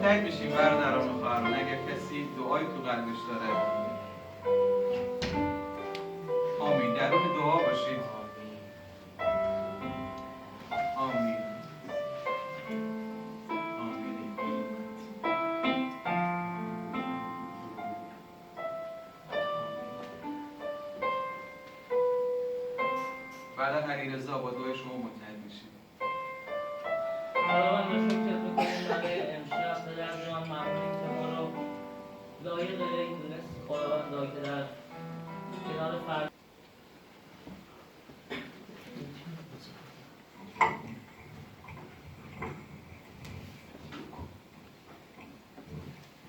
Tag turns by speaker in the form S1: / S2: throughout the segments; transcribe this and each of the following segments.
S1: متحد میشیم برادران و خواهران. اگر کسی دعایی تو قلبش داره، آمین، درون دعا باشید. آمین. آمین. بعد علیرضا با دعای شما متحد میشیم.
S2: خداوند ما شکرت میکنیم برای امشب پدر جان، ممنونیم که ما رو لایق این دونست خداوندا که در کنار فرد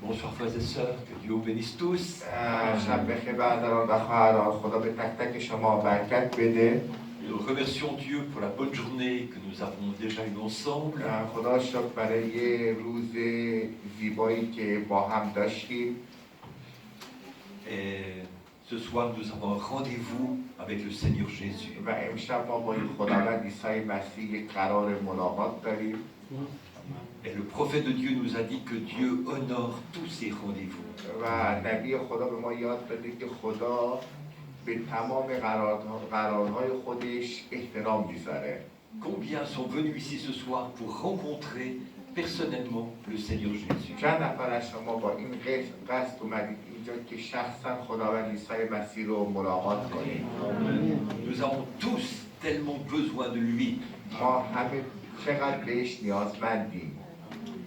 S3: Bonsoir frères et sœurs, que Dieu vous bénisse tous.
S4: شب بخیر برادران و خواهران. خدا به تک تک شما برکت بده.
S3: Nous remercions Dieu pour la bonne journée que nous avons déjà eue ensemble.
S4: خدا شکر برای یه روز زیبایی که با هم داشتیم.
S3: Et ce soir, nous avons un rendez-vous avec le Seigneur Jésus.
S4: و امشب ما با خداوند عیسی مسیح یک قرار ملاقات داریم.
S3: Et le prophète de Dieu nous a dit que Dieu honore tous ces rendez-vous.
S4: و نبی خدا به ما یاد داده که خدا به تمام قرارهای خودش احترام میذاره.
S3: Combien sont venus ici ce soir pour rencontrer personnellement le Seigneur Jésus?
S4: چند نفر از شما با این قصد اومدید اینجا که شخصا خداوند عیسی مسیح رو ملاقات کنید؟
S3: Nous avons tous tellement besoin de lui.
S4: ما همه چقدر بهش نیازمندیم.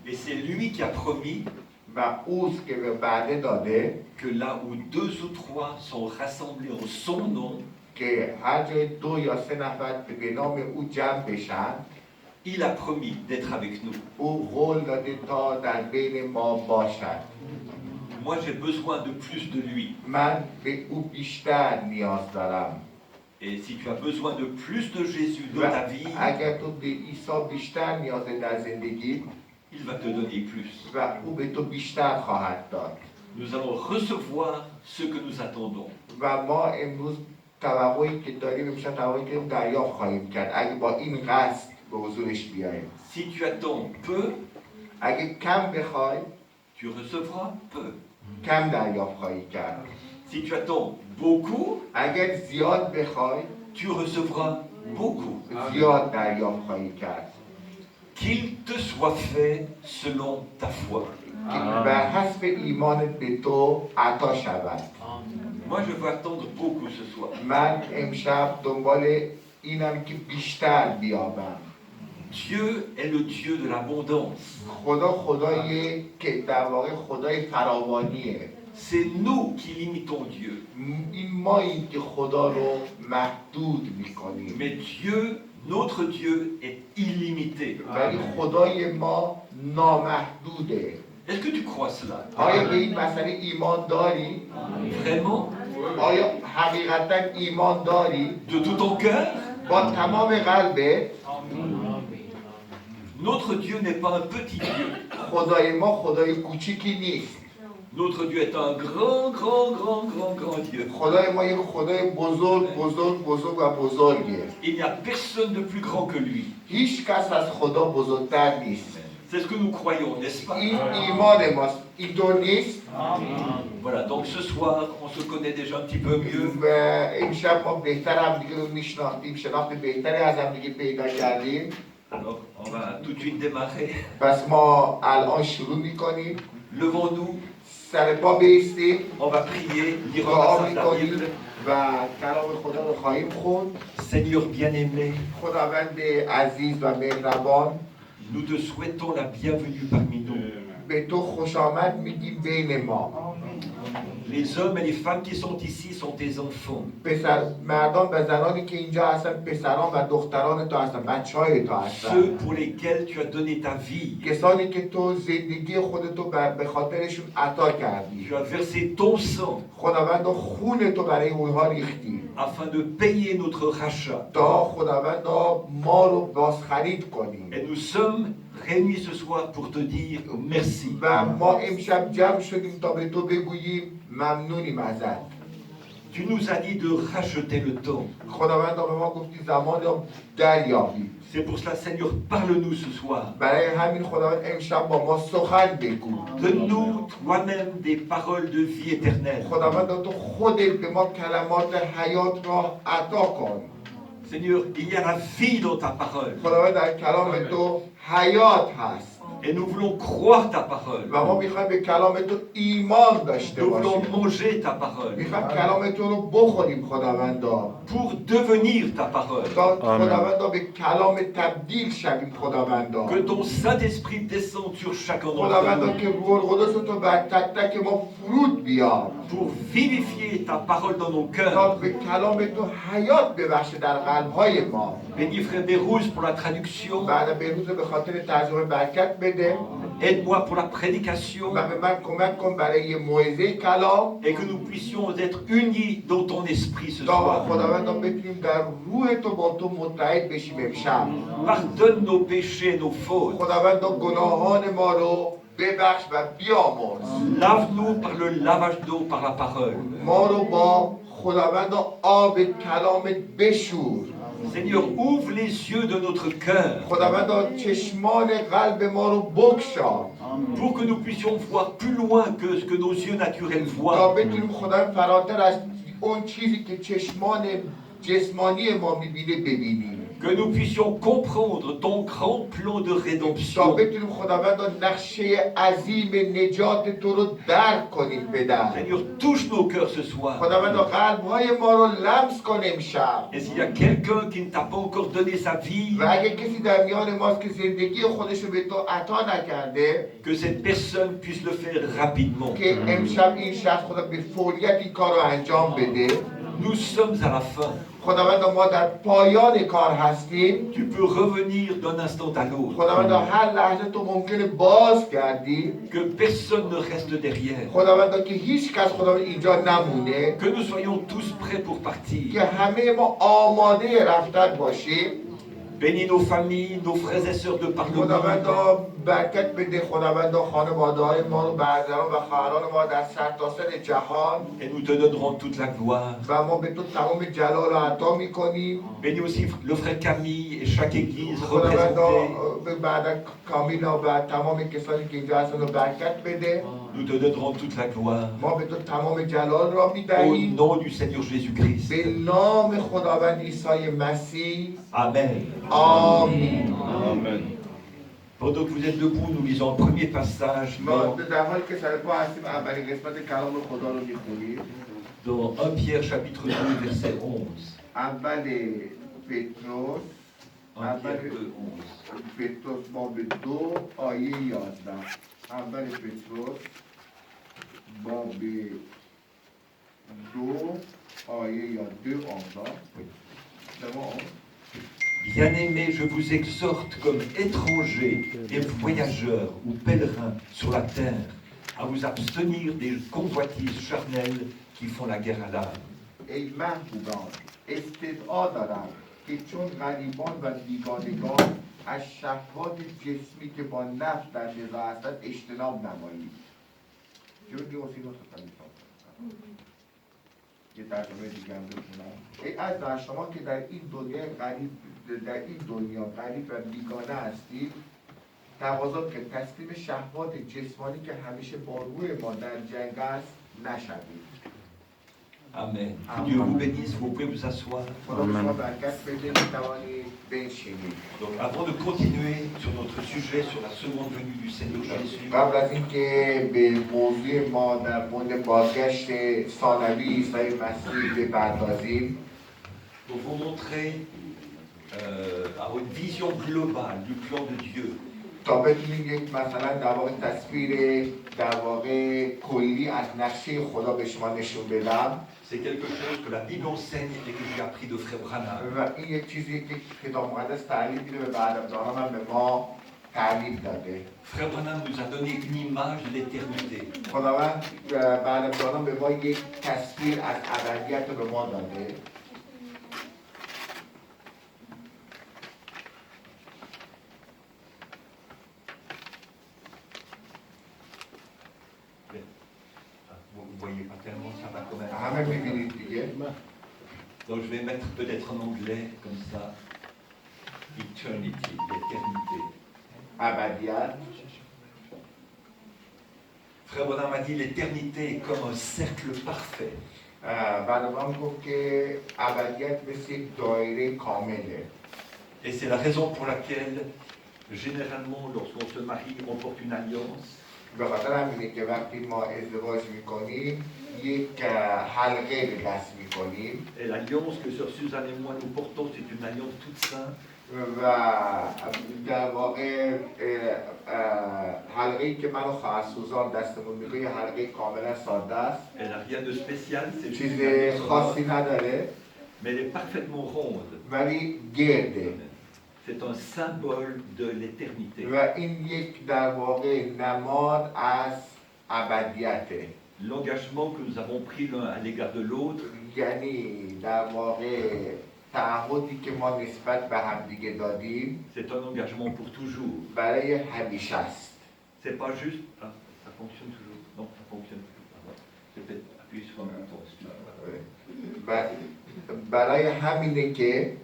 S3: Et c'est lui qui a promis
S4: و اوست که به وعده داده
S3: que là où deux ou trois sont rassemblés en son nom,
S4: که هر جای 2 یا 3 نفر به نام او جمع بشن،
S3: il a promis d'être avec nous.
S4: او قول داده تا در بین ما باشد.
S3: Moi, j'ai besoin de plus de lui.
S4: من به او بیشتر نیاز دارم.
S3: Et si tu as besoin de plus de Jésus dans ta vie,
S4: اگر تو به عیسی بیشتر نیاز در زندگی،
S3: il va te donner plus.
S4: و او به تو بیشتر خواهد داد.
S3: Nous allons recevoir ce que nous attendons.
S4: و ما امروز توقعی که داریم امشب توقعی که دریافت خواهیم کرد اگه با این قصد به حضورش بیاییم.
S3: Si tu attends peu,
S4: اگه کم بخوای
S3: tu recevras peu.
S4: کم دریافت خواهی کرد.
S3: Si tu attends beaucoup,
S4: اگر زیاد بخوای
S3: tu recevras beaucoup.
S4: زیاد دریافت خواهی کرد.
S3: Qu'il te soit fait selon ta foi.
S4: که بر حسب ایمانت به تو عطا شود.
S3: Moi, je veux attendre beaucoup ce soir.
S4: من امشب دنبال اینم که بیشتر بیابم.
S3: Dieu est le Dieu de l'abondance.
S4: خدا خدایی که در واقع خدای فراوانیه.
S3: C'est nous qui limitons Dieu.
S4: این ماییم که خدا رو محدود میکنیم.
S3: Mais Dieu, notre Dieu, est illimité.
S4: ولی خدای ما نامحدوده.
S3: Est-ce que tu crois cela?
S4: آیا به این مسئله ایمان داری؟
S3: Vraiment?
S4: آیا حقیقتا ایمان داری؟
S3: De tout ton cœur?
S4: با تمام قلبت؟
S3: Notre Dieu n'est pas un petit Dieu.
S4: خدای ما خدای کوچیکی نیست.
S3: Notre Dieu est un grand Dieu.
S4: خدای ما یک خدای بزرگ و بزرگه.
S3: Il n'y a personne de plus grand que lui.
S4: هیچ کس از خدا بزرگتر نیست.
S3: C'est ce que nous croyons, n'est-ce pas?
S4: این ایمان ماست. اینطور نیست؟
S3: Voilà, donc ce soir, on se connaît déjà un petit peu mieux.
S4: و امشب ما بهتر هم دیگه رو میشناختیم، شناخت بهتری از هم دیگه پیدا کردیم.
S3: Alors, on va tout de suite démarrer.
S4: پس ما الان شروع میکنیم.
S3: Levons-nous,
S4: سر پا بایستیم،
S3: on va prier, lire en
S4: دعا
S3: passage la
S4: میکنیم
S3: Bible.
S4: و کلام خدا رو خواهیم خوند.
S3: Seigneur bien-aimé,
S4: خداوند عزیز و مهربان،
S3: nous te souhaitons la bienvenue parmi nous.
S4: به تو خوش آمد میگیم بین ما.
S3: Les hommes et les femmes qui sont ici sont tes enfants.
S4: پسر مردان و زنانی که اینجا هستن پسران و دختران تو هستن، بچهای تو هستن،
S3: Ceux pour lesquels tu as donné ta vie.
S4: کسانی که تو زندگی خودتو به خاطرشون عطا کردی.
S3: Tu as versé ton sang
S4: خداوند خون تو برای اونها ریختی
S3: afin de payer notre rachat.
S4: تا خداوند ما رو بازخرید کنی.
S3: Et nous sommes réunis ce soir pour te dire merci.
S4: و ما امشب جمع شدیم تا به تو بگوییم ممنونیم ازت.
S3: Tu nous as dit de racheter le temps.
S4: خداوند به ما گفتی زمان رو دریابی.
S3: C'est pour cela, Seigneur, parle-nous ce soir.
S4: برای همین خداوند امشب با ما سخن بگو.
S3: Donne-nous toi-même des paroles de vie éternelle.
S4: خداوند تو خودت به ما کلمات حیات را عطا کن.
S3: Seigneur, il y a la vie dans ta parole.
S4: خداوند در کلام تو حیات هست.
S3: Et nous voulons croire ta parole.
S4: و ما میخوایم به کلام تو ایمان داشته
S3: Nous voulons
S4: باشیم.
S3: manger ta parole
S4: میخوایم کلام تو رو بخوریم خداوندا.
S3: pour devenir ta parole.
S4: تا خداوندا به کلام تبدیل شویم خداوندا.
S3: Que ton Saint-Esprit descende sur chacun d'entre
S4: خداوندا
S3: nous
S4: که روح القدس تو بر تک تک ما فرود بیار.
S3: pour vivifier ta parole dans nos
S4: تا
S3: cœurs.
S4: به کلام تو حیات ببخشه در قلب‌های ما.
S3: Bénis Frère Bérouz pour la traduction.
S4: بعد به روز به خاطر ترجمه برکت بده.
S3: Aide-moi pour la prédication.
S4: و به من کمک کن برای موعظه کلام.
S3: Et que nous puissions être unis dans ton esprit ce
S4: تا
S3: soir.
S4: خداوندا بتونیم در روح تو با تو متحد بشیم امشب.
S3: Pardonne nos péchés, nos fautes.
S4: خداوندا گناهان ما رو ببخش و بیامرز.
S3: Lave-nous par le lavage d'eau, par la parole.
S4: ما رو با خداوندا آب کلامت بشور.
S3: Seigneur, ouvre les yeux de notre cœur
S4: خداوندا چشمان قلب ما رو بگشا
S3: pour que nous puissions voir plus loin que ce que nos yeux naturels
S4: تا
S3: voient.
S4: بتونیم خداوند فراتر از اون چیزی که چشمان جسمانی ما میبینه ببینیم.
S3: Que nous puissions comprendre ton grand plan de
S4: تا
S3: rédemption.
S4: بتونیم خداوند نقشه عظیم نجات تو رو درک کنیم پدر.
S3: Seigneur, touche nos cœurs ce soir.
S4: خداوند قلب‌های ما رو لمس کن امشب.
S3: Et s'il y a quelqu'un qui ne t'a pas encore donné sa vie,
S4: و اگه کسی در میان ماست که زندگی خودش رو به تو عطا نکرده،
S3: que cette personne puisse le faire rapidement.
S4: که امشب این شخص خدا به فوریت این کار رو انجام بده.
S3: Nous sommes à la fin.
S4: خداوند ما در پایان کار هستیم.
S3: Tu peux revenir d'un instant à l'autre.
S4: خداوند هر لحظه تو ممکنه باز کردی.
S3: Que personne ne reste derrière.
S4: خداوند که هیچ کس خداوند اینجا نمونه.
S3: Que nous soyons tous prêts pour
S4: که
S3: partir.
S4: همه ما آماده رفتن باشیم.
S3: Bénis nos familles, nos frères et sœurs de par le
S4: خداوند
S3: monde.
S4: برکت بده. خداوند خانواده‌های ما رو، برادران و خواهران ما در سرتاسر جهان.
S3: Et nous te donnerons toute la gloire.
S4: و ما به تو تمام جلال و عطا میکنیم.
S3: Bénis aussi le frère Camille et chaque église
S4: خداوند
S3: représentée.
S4: بعد کامیلا و تمام کسانی که اینجا هستن رو برکت بده.
S3: Nous te donnerons toute la gloire.
S4: ما به تو تمام جلال را
S3: Au
S4: میدهیم.
S3: nom du Seigneur Jésus-Christ.
S4: به نام خداوند عیسی مسیح.
S3: Amen.
S4: آمین.
S3: Pendant que vous êtes debout, nous lisons un premier passage
S4: ما
S3: dans,
S4: در حالی که سر پا هستیم اولین قسمت کلام خدا رو میخونیم.
S3: dans 1 Pierre chapitre 2 verset 11.
S4: اول پتروس
S3: 1 Pierre 2, 11.
S4: پتروس باب 2 آیه 11. اول پتروس باب 2 آیه 11.
S3: Bien-aimés, je vous exhorte comme étrangers et voyageurs ou pèlerins sur la terre à vous abstenir des convoitises charnelles qui font la guerre à l'âme.
S4: ای محبوبان، استدعا دارم که چون غریبان و بیگانگان از شهوات جسمی که با نفس در نزاع هستند اجتناب نمایید. یه ترجمه دیگه هم بخونم. ای از شما که در این دنیا غریب و بیگانه هستید، تقاضا که تسلیم شهوات جسمانی که همیشه با روی ما در جنگ است نشوید.
S3: Amen. Que Dieu vous bénisse, vous pouvez vous asseoir.
S4: خدا به شما برکت بده، میتوانید بنشینید.
S3: Donc avant de continuer sur notre sujet, sur la seconde venue du Seigneur Jésus,
S4: قبل از اینکه به موضوع ما در مورد بازگشت ثانوی عیسی مسیح بپردازیم،
S3: pour vous montrer avoir une vision globale du plan de Dieu.
S4: تا بتونید یک مثلا در واقع تصویر در واقع کلی از نقشه خدا به شما نشون بدم.
S3: C'est quelque chose que la Bible enseigne et que j'ai appris de Frère Branham.
S4: و این یک چیزی که کتاب مقدس تعلیم میده به بعدمداران هم به ما تعلیم داده.
S3: Frère Branham nous a donné une image de l'éternité.
S4: خداوند بعدمداران به ما یک تصویر از ابدیت رو به ما داده.
S3: Vous voyez pas tellement, ça va quand même.
S4: همه میبینید دیگه.
S3: Donc je vais mettre peut-être en anglais, comme ça, eternity, l'éternité.
S4: ابدیت.
S3: Frère Branham a dit l'éternité est comme un cercle parfait.
S4: بعدمداران گفت که ابدیت مثل یک دایره کامله.
S3: Et c'est la raison pour laquelle, généralement, lorsqu'on se marie, on porte une alliance.
S4: به خاطر همینه که وقتی ما ازدواج میکنیم یک حلقه به دست میکنیم.
S3: Et l'alliance que Sœur Suzanne et moi nous portons, c'est une alliance toute simple.
S4: و در واقع حلقه‌ای که من و خواهر سوزان دستمون میکنه یه حلقه کاملا ساده است.
S3: Elle n'a rien de spécial, c'est juste
S4: چیز
S3: une alliance
S4: خاصی
S3: ronde,
S4: نداره
S3: mais elle est parfaitement ronde.
S4: ولی گرده.
S3: C'est un symbole de l'éternité.
S4: و این یک در واقع نماد از ابدیته.
S3: L'engagement que nous avons pris l'un à l'égard de l'autre,
S4: یعنی در واقع تعهدی که ما نسبت به همدیگه دادیم
S3: c'est un engagement pour toujours.
S4: برای همیشه است.
S3: C'est pas juste. Ah, ça fonctionne toujours. Non, ça fonctionne plus. Ah, ouais. J'ai peut-être appuyé sur un bouton. excuse-moi.
S4: برای همینه که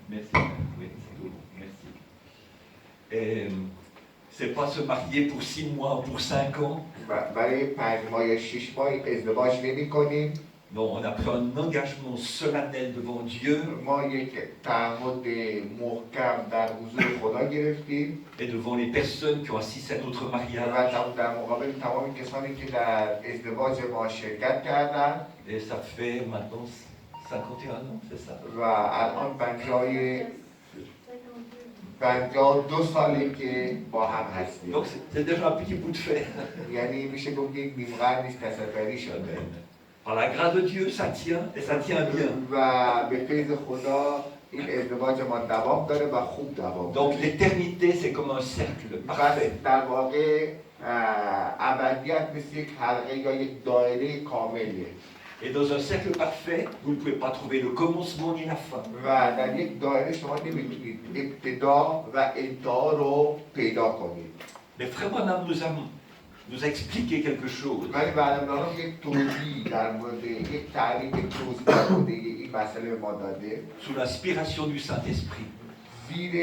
S3: Merci. Oui, c'est tout. Merci. Et c'est pas se marier pour 6 mois ou pour 5 ans.
S4: برای 5 ماه یا 6 ماه ازدواج نمی کنیم.
S3: Non, on a pris un engagement solennel devant Dieu
S4: ما یک تعهد محکم در حضور خدا گرفتیم
S3: et devant les personnes qui ont assisté à notre
S4: و
S3: mariage.
S4: در مقابل تمام کسانی که در ازدواج ما شرکت کردند.
S3: Et ça fait maintenant 51 ans, c'est ça.
S4: و الان 52 ساله که با هم هستیم.
S3: Donc c'est déjà un petit bout de fait.
S4: یعنی میشه گفت یک نیم قرن نیست تصوری شده.
S3: Par la grâce de Dieu, ça tient et ça tient bien.
S4: و به فیض خدا این ازدواج ما دوام داره و خوب دوام داره.
S3: Donc l'éternité, c'est comme un cercle parfait.
S4: در واقع ابدیت مثل یک حلقه یا یک دایره کامله.
S3: Et dans un cercle parfait, vous ne pouvez pas trouver le commencement ni la fin.
S4: و در یک دایره شما نمیتونید ابتدا و انتها رو پیدا کنید.
S3: Mais Frère Branham nous a expliqué quelque chose.
S4: ولی بعدمداران یک توضیح در مورد یک تعلیم توضیح در مورد این مسئله به ما داده.
S3: Sous l'inspiration du Saint-Esprit.
S4: زیر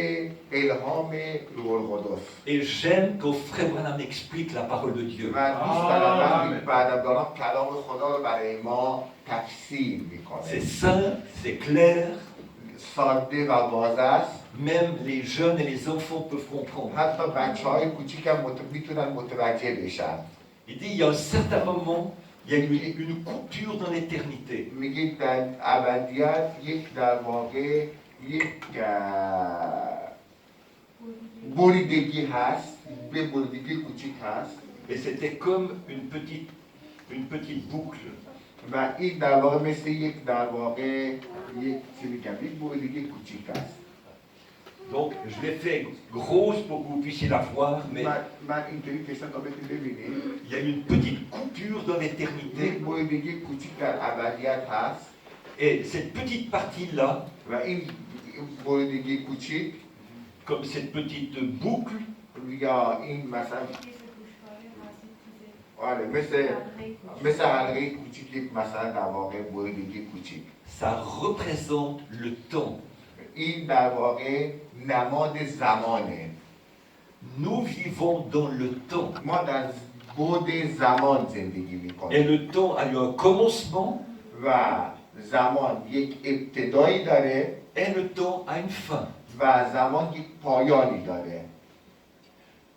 S4: الهام روح القدس.
S3: Et j'aime quand Frère Branham explique la parole de Dieu.
S4: من دوست دارم وقتی بعدمداران کلام خدا رو برای ما تفسیر
S3: C'est
S4: میکنه.
S3: simple, c'est clair.
S4: ساده و واضح است.
S3: Même les jeunes et les enfants peuvent comprendre.
S4: حتی بچه‌های کوچیک هم میتونن متوجه بشن.
S3: Il dit, il y a un certain moment, il y a une coupure dans l'éternité.
S4: میگه در ابدیت یک در واقع یک بریدگی هست، به بریدگی کوچیک هست.
S3: Et c'était comme une petite boucle.
S4: و این در واقع مثل یک در واقع یک چی میگم یک بریدگی کوچیک است.
S3: Donc je l'ai fait grosse pour que vous puissiez la voir, mais
S4: من اینطوری کشتم تا بتونید ببینید.
S3: il y a une petite coupure dans l'éternité.
S4: یک بریدگی کوچیک در ابدیت هست.
S3: Et cette petite partie-là,
S4: و این بریدگی کوچیک
S3: comme cette petite boucle,
S4: یا این مثلا آره مثل حلقه کوچیک یک مثلا در واقع بریدگی کوچیک.
S3: ça représente le temps.
S4: این در واقع نماد زمانه.
S3: Nous vivons dans le temps.
S4: ما در بود زمان زندگی
S3: Et
S4: میکنه
S3: le temps a eu un commencement
S4: و زمان یک ابتدایی داره
S3: et le temps a une fin.
S4: و زمان یک پایانی داره.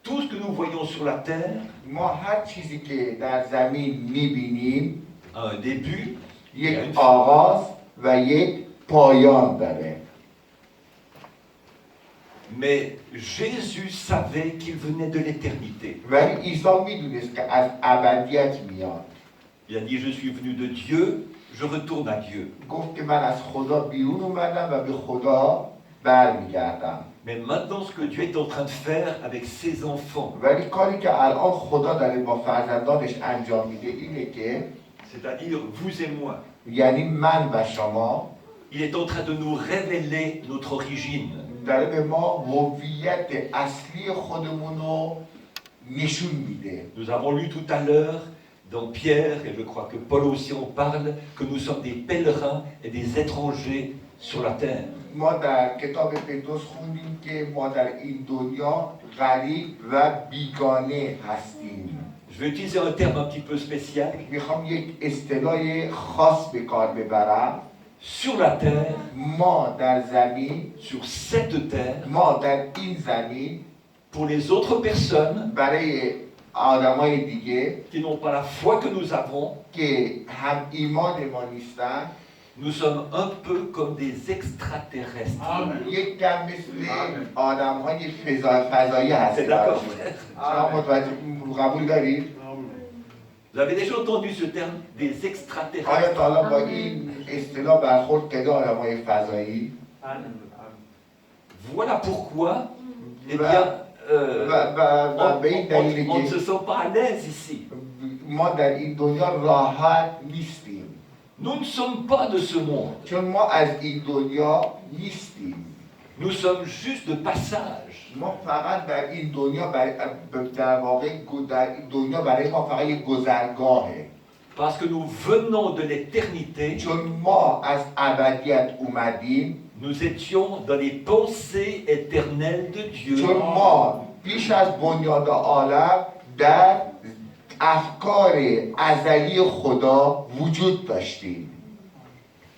S3: Tout ce que nous voyons sur la terre
S4: ما هر چیزی که در زمین میبینیم
S3: a un début,
S4: یک آغاز و یک پایان داره.
S3: mais Jésus savait qu'il venait de l'éternité.
S4: ولی عیسی میدونست که از ابدیت میاد.
S3: Il a dit, je suis venu de Dieu, je retourne à Dieu.
S4: گفت که من از خدا بیرون اومدم و به خدا برمیگردم.
S3: Mais maintenant, ce que Dieu est en train de faire avec ses enfants,
S4: ولی کاری که الان خدا داره با فرزندانش انجام میده اینه که
S3: c'est-à-dire vous et moi,
S4: یعنی من و شما
S3: il est en train de nous révéler notre origine.
S4: داره به ما هویت اصلی خودمون رو نشون میده.
S3: Nous avons lu tout à l'heure dans Pierre, et je crois que Paul aussi en parle, que nous sommes des pèlerins et des étrangers sur la terre.
S4: ما در کتاب پتروس خوندیم که ما در این دنیا غریب و بیگانه هستیم.
S3: Je vais utiliser un terme un petit peu spécial.
S4: میخوام یک اصطلاح خاص به کار ببرم.
S3: Sur la terre,
S4: ما در زمین،
S3: sur cette terre,
S4: ما در این زمین
S3: pour les autres personnes
S4: برای آدمای دیگه
S3: qui n'ont pas la foi que nous avons,
S4: که هم ایمان ما نیستن
S3: nous sommes un peu comme des extraterrestres.
S4: یک کم مثل آدم‌های فضایی
S3: C'est
S4: هستن.
S3: d'accord?
S4: شما متوجه قبول دارید؟
S3: Vous avez déjà entendu ce terme des
S4: آیا
S3: extraterrestres?
S4: تا حالا با این اصطلاح برخورد کرده آدم‌های فضایی؟
S3: Voilà pourquoi, eh bien,
S4: و به این دلیلی
S3: on ne
S4: که
S3: se sent pas à l'aise ici.
S4: ما در این دنیا راحت نیستیم.
S3: Nous ne sommes pas de ce monde.
S4: چون ما از این دنیا نیستیم.
S3: Nous sommes juste de passage.
S4: ما فقط در این دنیا در واقع در این دنیا برای ما فقط یک گذرگاهه.
S3: Parce que nous venons de l'éternité,
S4: چون ما از ابدیت اومدیم،
S3: nous étions dans les pensées éternelles de Dieu.
S4: چون ما پیش از بنیاد عالم در افکار ازلی خدا وجود داشتیم.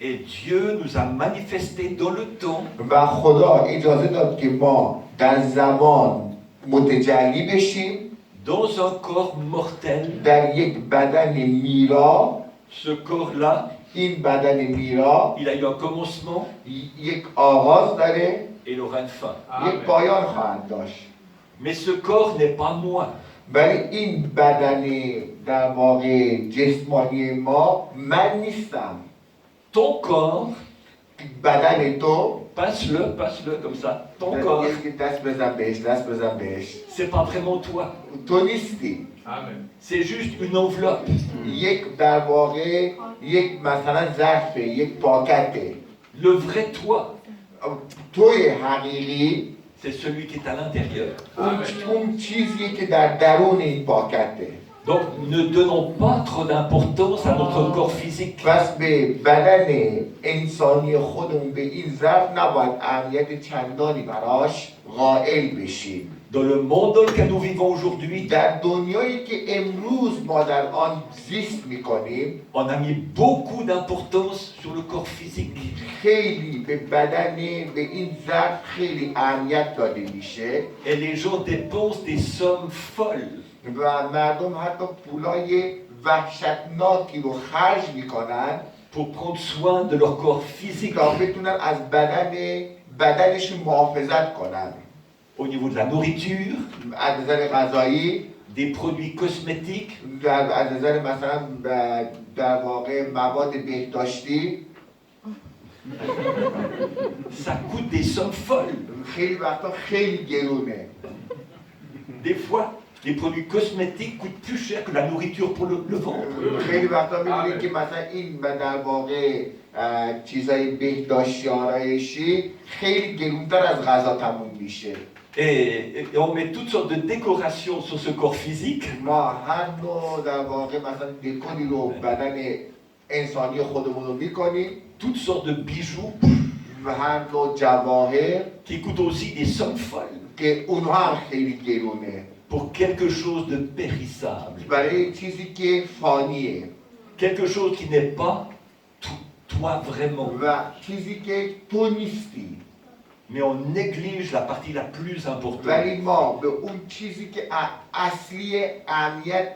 S3: Et Dieu nous a manifesté dans le temps
S4: و خدا اجازه داد که ما در زمان متجلی بشیم
S3: dans un corps mortel.
S4: در یک بدن میرا.
S3: Ce corps-là,
S4: این بدن میرا
S3: il a eu un commencement
S4: یک آغاز داره،
S3: et il aura une fin.
S4: یک پایان خواهد داشت.
S3: Mais ce corps n'est pas moi.
S4: ولی این بدن در واقع جسمانی ما من نیستم.
S3: Ton corps,
S4: بدن تو
S3: passe-le comme ça. Ton corps,
S4: دست بزن بهش.
S3: c'est pas vraiment toi.
S4: تو نیستی.
S3: C'est juste une enveloppe.
S4: یک در واقع یک مثلا ظرفه، یک پاکته.
S3: Le vrai toi,
S4: توی حقیقی
S3: c'est celui qui est à l'intérieur.
S4: اون چیزیه که در درون این پاکته.
S3: Donc ne donnons pas trop d'importance à notre corps physique.
S4: پس به بدن انسانی خودمون به این ظرف نباید اهمیت چندانی براش قائل بشیم.
S3: Dans le monde dans lequel nous vivons aujourd'hui,
S4: در دنیایی که امروز ما در آن زیست میکنیم
S3: on a mis beaucoup d'importance sur le corps physique.
S4: خیلی به بدن به این ظرف خیلی اهمیت داده میشه
S3: Et les gens dépensent des sommes folles
S4: و مردم حتی پولای وحشتناکی رو خرج میکنن
S3: pour prendre soin de leur corps physique.
S4: تا بتونن از بدنشون محافظت کنن.
S3: Au niveau de la nourriture,
S4: از نظر غذایی،
S3: des produits cosmétiques,
S4: از نظر مثلا در واقع مواد بهداشتی،
S3: ça coûte des sommes folles.
S4: خیلی وقتا خیلی گرونه.
S3: Des fois, les produits cosmétiques coûtent plus cher que la nourriture pour le ventre.
S4: خیلی وقتا می‌بینید که مثلا این در واقع چیزای بهداشتی آرایشی خیلی گرونتر از غذا تموم میشه.
S3: Et on met toutes sortes de décorations sur ce corps physique.
S4: ما هر نوع در واقع مثلا دکوری رو بدن انسانی خودمون رو می‌کنیم،
S3: Toutes sortes de bijoux
S4: و هر نوع جواهر
S3: qui coûtent aussi des sommes folles.
S4: که اونها هم خیلی گرونه.
S3: pour quelque chose de périssable,
S4: برای چیزی که فانیه
S3: quelque chose qui n'est pas toi vraiment.
S4: و چیزی که تو نیستی،
S3: Mais on néglige la partie la plus importante.
S4: ولی ما به اون چیزی که اصلی اهمیت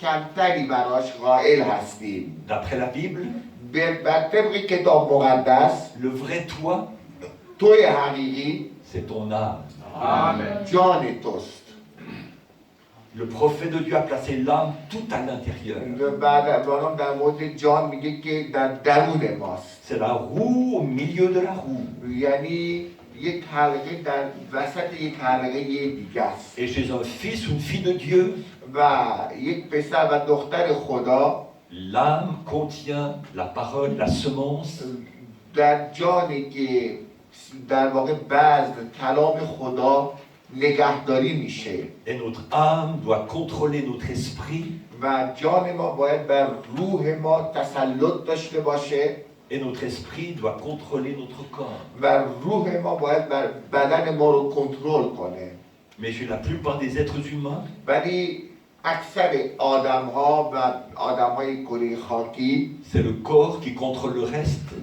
S4: کمتری براش قائل هستیم.
S3: D'après la Bible,
S4: بر طبق کتاب مقدس
S3: le vrai toi,
S4: توی حقیقی
S3: c'est ton âme.
S1: Amen.
S4: جان توست.
S3: Le prophète de Dieu a placé l'âme tout à l'intérieur.
S4: و بعد برام در مورد جان میگه که در درون ماست،
S3: C'est la roue au milieu de la roue.
S4: یعنی یک حلقه در وسط یک حلقه دیگه است.
S3: Et chez un fils ou une fille de Dieu,
S4: و یک پسر و دختر خدا
S3: l'âme contient la parole, la semence,
S4: در جانی که در واقع بذر کلام خدا نگهداری میشه
S3: et notre âme doit contrôler notre esprit,
S4: و جان ما باید بر روح ما تسلط داشته باشه
S3: et notre esprit doit contrôler notre corps.
S4: و روح ما باید بر بدن ما رو کنترل کنه.
S3: Mais chez la plupart des êtres humains,
S4: ولی اکثر آدم ها و آدم های کره خاکی
S3: c'est le corps qui contrôle le reste,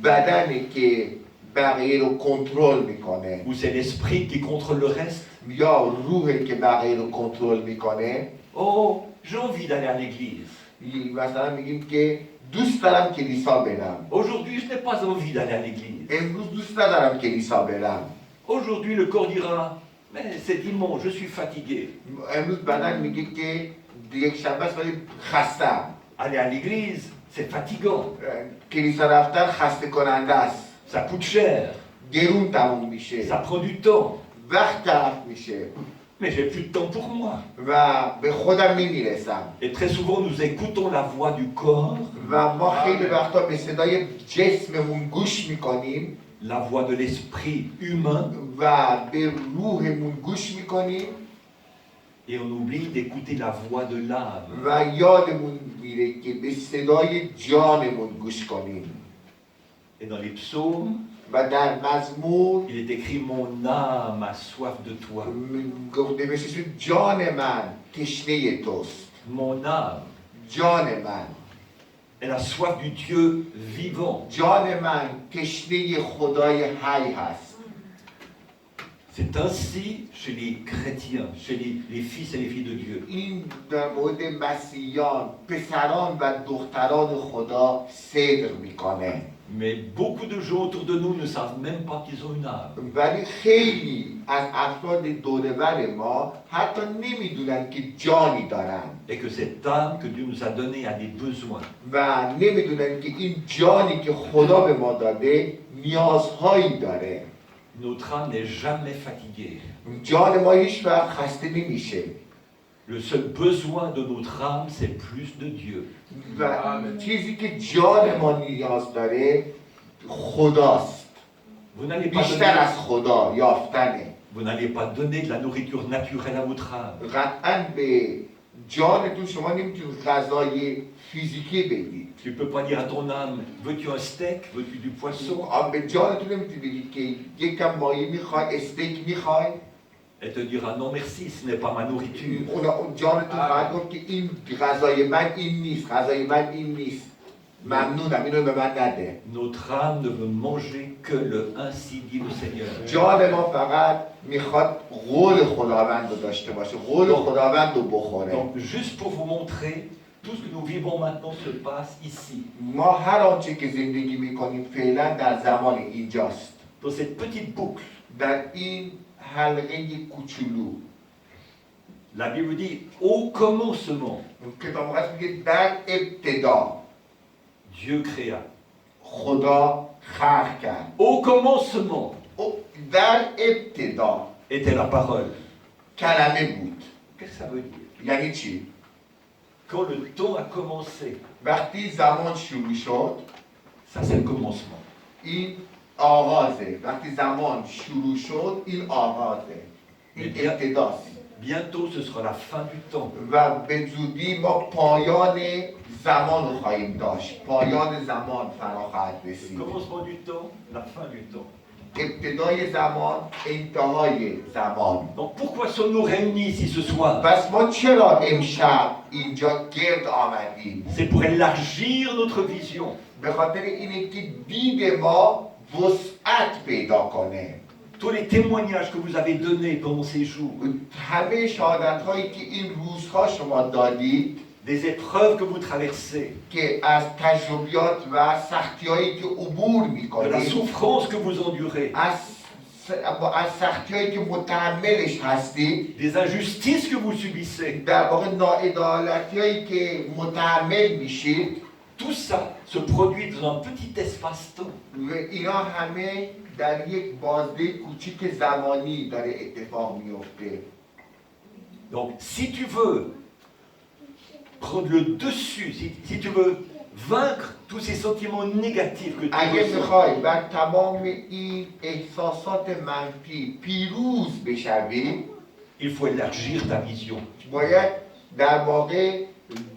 S4: بدنی که بقیه رو کنترل میکنه
S3: ou c'est l'esprit qui contrôle le reste.
S4: یا روحی که بقیه رو کنترل میکنه.
S3: Oh, j'ai envie d'aller à l'église.
S4: مثلا میگیم که دوست دارم کلیسا برم،
S3: Aujourd'hui, je n'ai pas envie d'aller à l'église.
S4: امروز دوست ندارم کلیسا برم.
S3: Aujourd'hui, le corps dira, mais c'est dimanche, je suis fatigué.
S4: امروز بدن میگه که یک شنبه است ولی خستم.
S3: Aller à l'église, c'est fatigant,
S4: کلیسا رفتن خسته کننده است،
S3: ça coûte cher,
S4: گرون تموم میشه،
S3: ça prend du temps.
S4: وقت طرف میشه
S3: Mais j'ai plus de temps pour moi.
S4: و به خودم نمیرسم.
S3: Et très souvent, nous écoutons la voix du corps,
S4: و ما خیلی وقتا به صدای جسممون گوش میکنیم
S3: la voix de l'esprit humain,
S4: و به روحمون گوش میکنیم
S3: et on oublie d'écouter la voix de l'âme.
S4: و یادمون میره که به صدای جانمون گوش کنیم.
S3: Et dans les psaumes,
S4: و در مزمور
S3: il est écrit, mon âme a soif de toi.
S4: نوشته شد جان من تشنه توست.
S3: Mon âme,
S4: جان من،
S3: elle a soif du Dieu vivant.
S4: جان من تشنه خدای حی هست.
S3: C'est ainsi chez les chrétiens, chez les fils et les filles de Dieu.
S4: این در مورد مسیحیان، پسران و دختران خدا صدر میکنه.
S3: Mais beaucoup de gens autour de nous ne savent même pas qu'ils ont une âme.
S4: ولی خیلی از افراد دورور ما حتی نمیدونن که جانی دارن
S3: Et que cette âme que Dieu nous a donnée a des besoins.
S4: و نمیدونن که این جانی که خدا به ما داده نیازهایی داره.
S3: Notre âme n'est jamais fatiguée.
S4: جان ما هیچ وقت خسته نمیشه
S3: Le seul besoin de notre âme, c'est plus de Dieu.
S4: و چیزی که جان ما نیاز داره خداست.
S3: Vous n'allez pas
S4: بیشتر
S3: donner,
S4: از خدا یافتنه.
S3: vous n'allez pas donner de la nourriture naturelle à votre âme.
S4: قطعا به جانتون شما نمیتونید غذای فیزیکی بدید.
S3: Tu ne peux pas dire à ton âme, veux-tu un steak, veux-tu du poisson?
S4: به جانتون نمیتونید بگید که یکم مایه میخوای، استیک میخوای.
S3: Elle te dira non merci, ce n'est pas ma nourriture.
S4: اون جانتون خواهد گفت که این غذای من این نیست، غذای من این نیست. ممنونم، اینو به من نده.
S3: Notre âme ne veut manger que le ainsi dit le Seigneur.
S4: جان ما فقط میخواد قول خداوند رو داشته باشه، قول خداوند رو بخوره.
S3: Donc juste pour vous montrer, tout ce que nous vivons maintenant se passe ici.
S4: ما هر آنچه که زندگی میکنیم فعلا در زمان اینجاست.
S3: Dans cette petite boucle,
S4: در این حلقه کوچولو.
S3: la Bible dit au commencement,
S4: کتاب مقدس میگه در ابتدا
S3: Dieu créa.
S4: خدا خلق کرد.
S3: Au commencement
S4: در ابتدا
S3: était la parole.
S4: کلمه بود.
S3: Qu'est-ce que ça veut dire?
S4: یعنی چی؟
S3: Quand le temps a commencé,
S4: وقتی زمان شروع شد،
S3: ça c'est le commencement.
S4: این آغازه. وقتی زمان شروع شد، این آغازه. این ابتداست.
S3: Bientôt ce sera la fin du temps.
S4: و به زودی ما پایان زمان رو خواهیم داشت. پایان زمان فرا خواهد
S3: Le
S4: رسید.
S3: commencement du temps, la fin du temps.
S4: ابتدای زمان انتهای زمان.
S3: Donc pourquoi sommes-nous réunis ici ce soir?
S4: پس ما چرا امشب اینجا گرد آمدیم؟
S3: C'est pour élargir notre vision.
S4: به خاطر اینه که دید ما وسعت پیدا کنه.
S3: Tous les témoignages que vous avez donnés pendant ces jours,
S4: همه شهادت هایی که این روزها شما دادید
S3: des épreuves que vous traversez,
S4: که از تجربیات و سختی هایی که عبور
S3: de la
S4: میکنید،
S3: souffrance que vous endurez,
S4: از سختی هایی که متحملش هستید،
S3: des injustices que vous subissez,
S4: در واقع ناعدالتی هایی که متحمل میشید،
S3: tout ça se produit dans un petit espace-temps.
S4: و اینا همه در یک بازده کوچیک زمانی داره اتفاق میفته.
S3: Donc si tu veux prendre le dessus, si tu veux vaincre tous ces sentiments négatifs que tu
S4: اگه
S3: ressens,
S4: میخوای بر تمام این احساسات منفی پیروز بشوی،
S3: il faut élargir ta vision.
S4: باید در واقع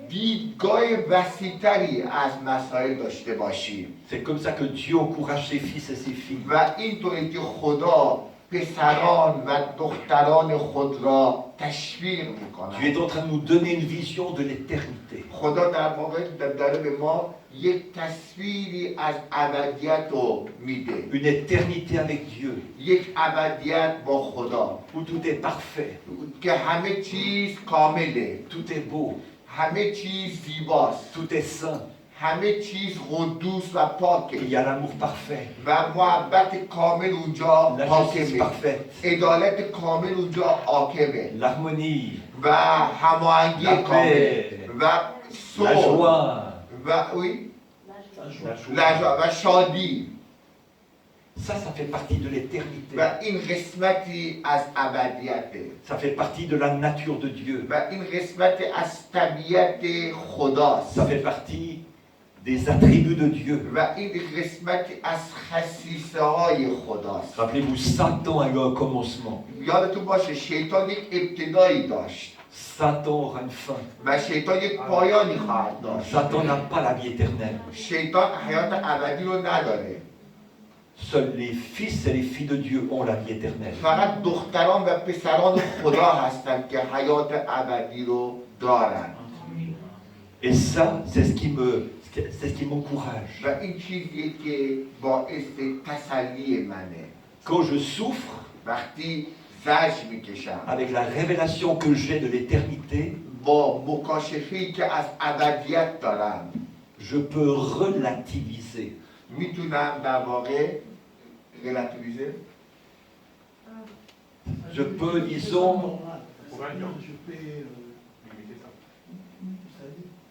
S4: دیدگاه وسیع‌تری از مسائل داشته باشی.
S3: C'est comme ça que Dieu encourage ses fils et ses filles.
S4: و اینطوری که خدا پسران و دختران خود را تشویق
S3: Dieu
S4: میکند.
S3: est en train de nous donner une vision de l'éternité.
S4: خدا در واقع داره به ما یک تصویری از ابدیت رو میده.
S3: Une éternité avec Dieu,
S4: یک ابدیت با خدا
S3: où tout est parfait,
S4: که همه چیز کامله،
S3: tout est beau,
S4: همه چیز زیباست،
S3: tout est saint,
S4: همه چیز قدوس و
S3: qu'il
S4: پاکه
S3: y a l'amour parfait,
S4: و محبت کامل اونجا
S3: la justice
S4: حاکمه،
S3: parfaite,
S4: عدالت کامل اونجا حاکمه
S3: l'harmonie,
S4: و هماهنگی
S3: la
S4: کامل
S3: paix,
S4: و
S3: la
S4: صلح
S3: joie,
S4: و
S3: la joie.
S4: و شادی.
S3: Ça fait partie de l'éternité.
S4: و این قسمتی از ابدیته
S3: Ça fait partie de la nature de Dieu.
S4: و این قسمت از طبیعت خداست
S3: Ça fait partie des attributs de Dieu.
S4: و این قسمتی از خصیصه های خداست.
S3: Rappelez-vous, Satan a eu un commencement.
S4: یادتون باشه شیطان یک ابتدایی داشت
S3: Satan aura une fin.
S4: و شیطان یک پایانی خواهد داشت.
S3: Satan n'a pas la vie éternelle.
S4: شیطان حیات ابدی رو نداره.
S3: Seuls les fils et les filles de Dieu ont la vie éternelle.
S4: فقط دختران و پسران خدا هستند که حیات ابدی رو دارن.
S3: Et ça, c'est ce qui m'encourage.
S4: و این چیزیه که باعث تسلی منه.
S3: Quand je souffre,
S4: وقتی زجر میکشم
S3: avec la révélation que j'ai de l'éternité,
S4: با مکاشفه‌ای که از ابدیت دارم،
S3: je peux relativiser.
S4: میتونم در واقع relativiser.
S3: Je peux, disons,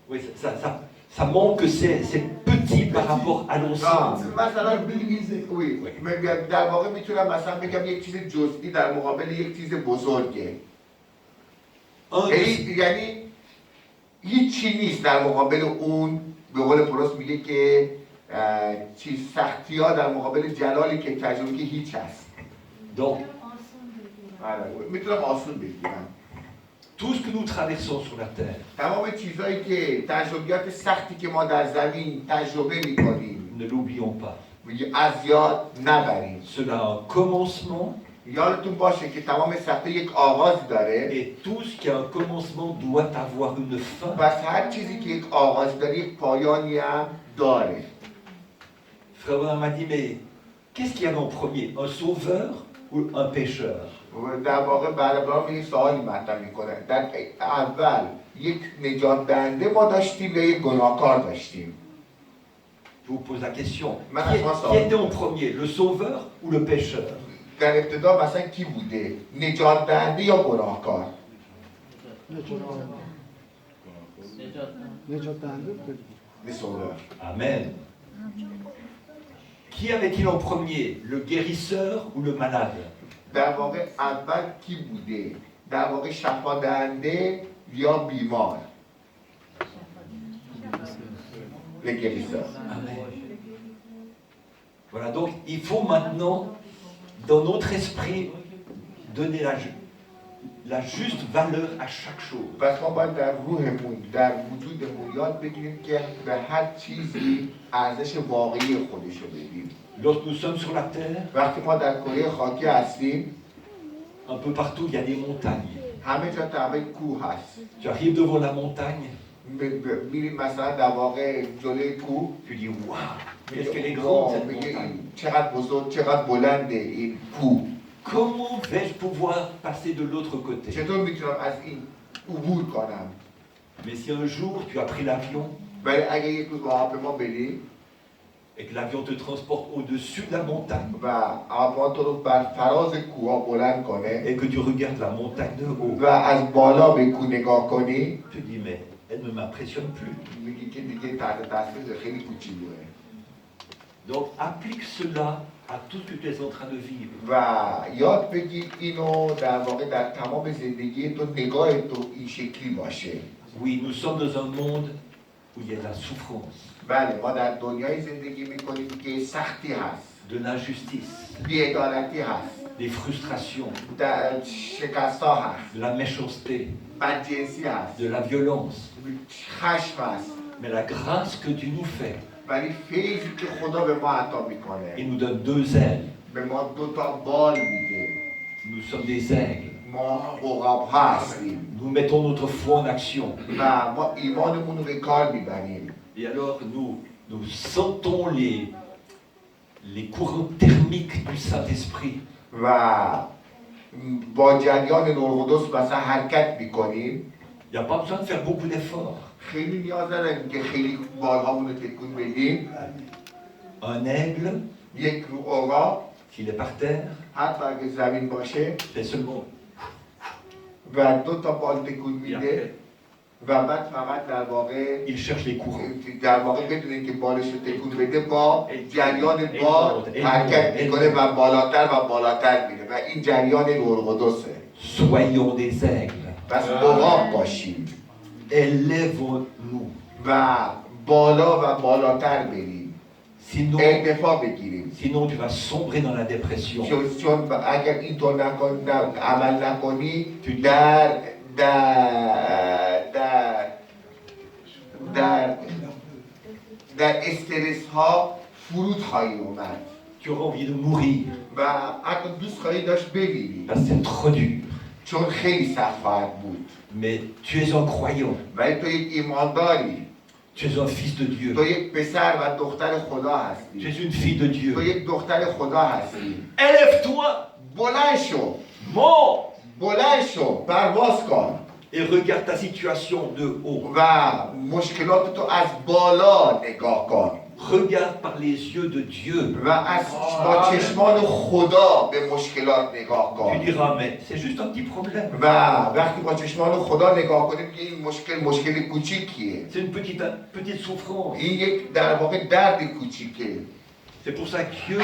S3: oui, ça montre que c'est petit par rapport à l'ensemble.
S4: مثلا در واقع میتونم مثلا بگم یک چیز جزئی در مقابل یک چیز بزرگه. یعنی هیچی نیست در مقابل اون. به قول پولس میگه که چیز سختی ها در مقابل جلالی که تجربه که هیچ هست.
S3: Donc,
S4: میتونم آسون بگیرم.
S3: tout ce que nous traversons sur la terre,
S4: تمام چیزهایی که تجربیات سختی که ما در زمین تجربه میکنیم
S3: ne l'oublions pas.
S4: از یاد نبریم.
S3: Cela a un commencement
S4: یادتون باشه که تمام سختی یک آغاز داره.
S3: et tout ce qui a un commencement doit avoir une fin.
S4: پس هر چیزی که یک آغاز داره یک پایانی هم داره.
S3: Frère Abraham m'a dit, mais qu'est-ce qu'il y avait en premier, un sauveur ou un pécheur?
S4: در واقع برای این سوالی مطرح میکنه. در اول یک نجات دهنده ما داشتیم و یک گناهکار داشتیم.
S3: Je vous pose la question.
S4: Maintenant, ça-
S3: Qui était en premier, le sauveur ou le pécheur?
S4: در ابتدا مثلا کی بوده؟ نجات دهنده یا گناهکار؟
S2: نجات
S4: Le sauveur.
S3: Amen. Qui avait-il en premier, le guérisseur ou le malade?
S4: در واقع اول کی بوده؟ در واقع شفا دهنده یا بیمار؟ Le guérisseur.
S3: Amen. Voilà, donc il faut maintenant, dans notre esprit, donner la juste valeur à chaque chose.
S4: پس ما باید در روحمون در وجودمون یاد بگیریم که به هر چیزی ارزش واقعی خودش رو بدیم.
S3: Lorsque nous sommes sur la terre,
S4: وقتی ما در کره خاکی هستیم
S3: un peu partout, il y a des montagnes.
S4: همه جا تقریبا کوه هست.
S3: Tu arrives devant la montagne,
S4: میریم مثلا در واقع جلوی کوه
S3: tu dis waouh, est-ce qu'elle est grande
S4: واو،
S3: cette
S4: میگه
S3: montagne?
S4: این چقدر بزرگ چقدر بلنده این کوه.
S3: Comment vais-je pouvoir passer de l'autre côté?
S4: چطور میتونم از این عبور کنم؟
S3: Mais si un jour tu as pris l'avion
S4: ولی اگه یک روز با هواپیما بریم
S3: et que l'avion te transporte au-dessus de la montagne
S4: و هواپیما تو رو بر فراز کوه بلند کنه
S3: et que tu regardes la montagne de haut,
S4: و از بالا به کوه نگاه کنی
S3: tu dis mais elle ne m'impressionne plus.
S4: میگی که دیگه تحت تاثیر خیلی کوچولوه.
S3: Donc applique cela à tout ce que tu es en train de vivre.
S4: و یاد بگیر اینو در واقع در تمام زندگی تو نگاه تو این شکلی باشه.
S3: Oui, nous sommes dans un monde où il y a de la souffrance,
S4: بله ما در دنیای زندگی میکنیم که سختی هست،
S3: de l'injustice,
S4: بی‌عدالتی هست،
S3: des frustrations,
S4: در شکست ها هست،
S3: de la méchanceté,
S4: بدجنسی هست،
S3: de la violence.
S4: خشم هست.
S3: Mais la grâce que Dieu nous fait,
S4: ولی فیضی که خدا به ما عطا
S3: il
S4: میکنه
S3: nous donne deux ailes.
S4: به ما 2 تا بال میده.
S3: Nous sommes des aigles.
S4: ما عقاب ها هستیم
S3: Nous mettons notre foi en action.
S4: و ما ایمانمون رو به کار میبریم.
S3: Et alors nous sentons les courants thermiques du Saint-Esprit.
S4: و با جریان نور القدس مثلا حرکت میکنیم.
S3: Il n'y a pas besoin de faire beaucoup d'efforts.
S4: خیلی نیاز نداریم که خیلی بالهامون رو تکون بدیم.
S3: Un aigle,
S4: یک رو عقاب
S3: s'il est par terre,
S4: حتی اگه زمین باشه
S3: fait seulement.
S4: و 2 تا بال تکون
S3: Et
S4: میده
S3: après,
S4: و بعد فقط در واقع
S3: il cherche les courants.
S4: در واقع بدون اینکه بالش رو تکون بده با جریان باد حرکت میکنه و بالاتر و بالاتر میره و این جریان نور القدسه.
S3: Soyons des aigles.
S4: پس عقاب باشیم
S3: Élèvons-nous.
S4: و بالا و بالاتر بریم.
S3: Sinon,
S4: ارتفاع بگیریم.
S3: sinon tu vas sombrer dans la dépression.
S4: چون اگر اینطور عمل نکنی در در در در در استرس ها فرود خواهی اومد
S3: Tu auras envie de mourir
S4: و حتی دوست خواهی داشت بمیری
S3: parce que c'est trop dur.
S4: چون خیلی سخت خواهد بود.
S3: Mais tu es un croyant.
S4: ولی تو یک ایمانداری،
S3: Tu es un fils de Dieu.
S4: تو یک پسر و دختر خدا
S3: Tu
S4: هستی،
S3: es une fille de
S4: تو
S3: Dieu.
S4: یک دختر خدا هستی.
S3: Élève-toi,
S4: بلند شو،
S3: monte
S4: بلند شو، پرواز کن
S3: et regarde ta situation de haut.
S4: و مشکلات تو از بالا نگاه کن
S3: Regarde par les yeux de Dieu.
S4: و از با چشمان خدا به مشکلات نگاه
S3: Tu
S4: کن
S3: diras, mais c'est juste un petit problème.
S4: و وقتی با چشمان خدا نگاه کنیم که این مشکل کوچیکیه،
S3: C'est une petite souffrance.
S4: این یک در واقع درد کوچیکه.
S3: C'est pour ça que Dieu,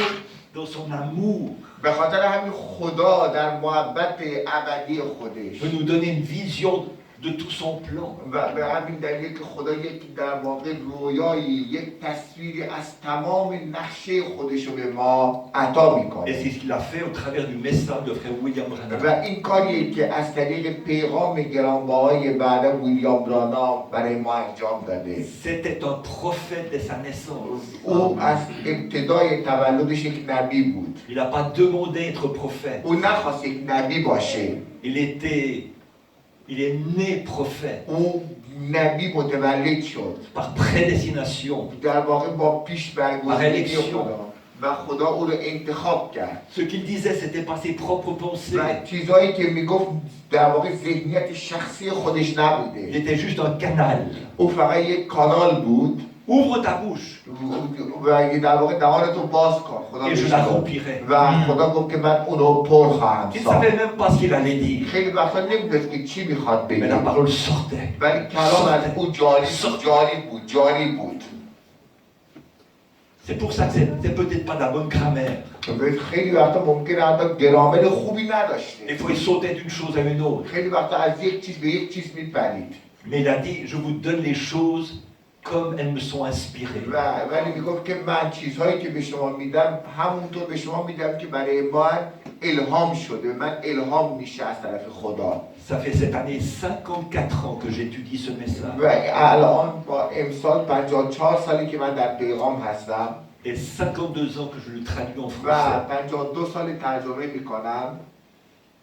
S3: dans son amour,
S4: به خاطر همین خدا در محبت ابدی خودش
S3: veut nous donner une vision de tout son plan.
S4: و به همین دلیل که خدا یک در واقع رویایی، یک تصویری از تمام نقشه خودش رو به ما عطا
S3: Et
S4: میکنه
S3: c'est ce qu'il a fait au travers du message de frère William Branham.
S4: و این کاریه که از طریق پیغام گرانبهای بعد ویلیام برانام برای ما انجام داده.
S3: C'était un prophète dès sa naissance.
S4: او از ابتدای تولدش یک نبی بود.
S3: Il n'a pas demandé à être prophète.
S4: او نخواست یک نبی باشه.
S3: Il est né prophète
S4: او نبی متولد شد.
S3: par prédestination.
S4: در واقع با پیش برگزیدگی خدا و خدا او رو انتخاب کرد.
S3: Ce qu'il disait, c'était pas ses propres pensées.
S4: و چیزایی که میگفت در واقع ذهنیت شخصی خودش
S3: Il
S4: نبوده.
S3: était juste un canal.
S4: او فقط یک کانال بود
S3: Ouvre ta bouche
S4: و در واقع دهانتو باز کن خدا
S3: et je
S4: بهش
S3: la
S4: گفت.
S3: remplirai.
S4: و خدا گفت که من اونو پر خواهم
S3: Il ne
S4: ساخت.
S3: savait même pas ce qu'il allait dire.
S4: خیلی وقتا نمیدونست که چی میخواد
S3: Mais
S4: بگه
S3: la parole sortait.
S4: ولی کلام از او جاری بود.
S3: C'est pour ça que c'est peut-être pas de la bonne grammaire.
S4: خیلی وقتا ممکنه حتی گرامر خوبی نداشته.
S3: Il faut sauter d'une chose à une autre.
S4: خیلی وقتا از یک چیز به یک چیز میپرید.
S3: Mais il a dit, je vous donne les choses comme elles me sont inspirées.
S4: ولی میگفت که من چیزهایی که به شما میدم همونطور به شما میدم که برای من الهام شده، من الهام میشه از طرف خدا.
S3: Ça fait cette année 54 ans que j'étudie ce message.
S4: و الان با امسال 54 سالی که من در پیغام هستم
S3: Et 52 ans que je le traduis en
S4: و
S3: français.
S4: 52 سال ترجمه میکنم